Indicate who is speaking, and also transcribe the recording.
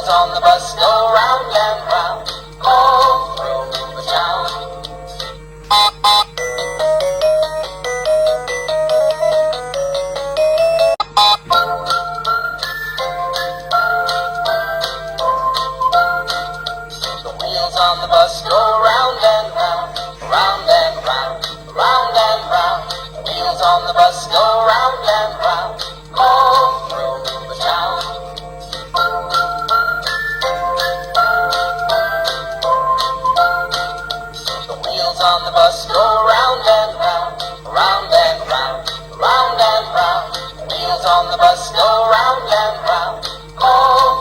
Speaker 1: on the bus go round and round, all through the town. The wheels on the bus go round and round, round and round, round and round. The wheels on the bus go round and round, all through the town. The wheels on the bus go round and round, round and round, round and round. The wheels on the bus go round and round, all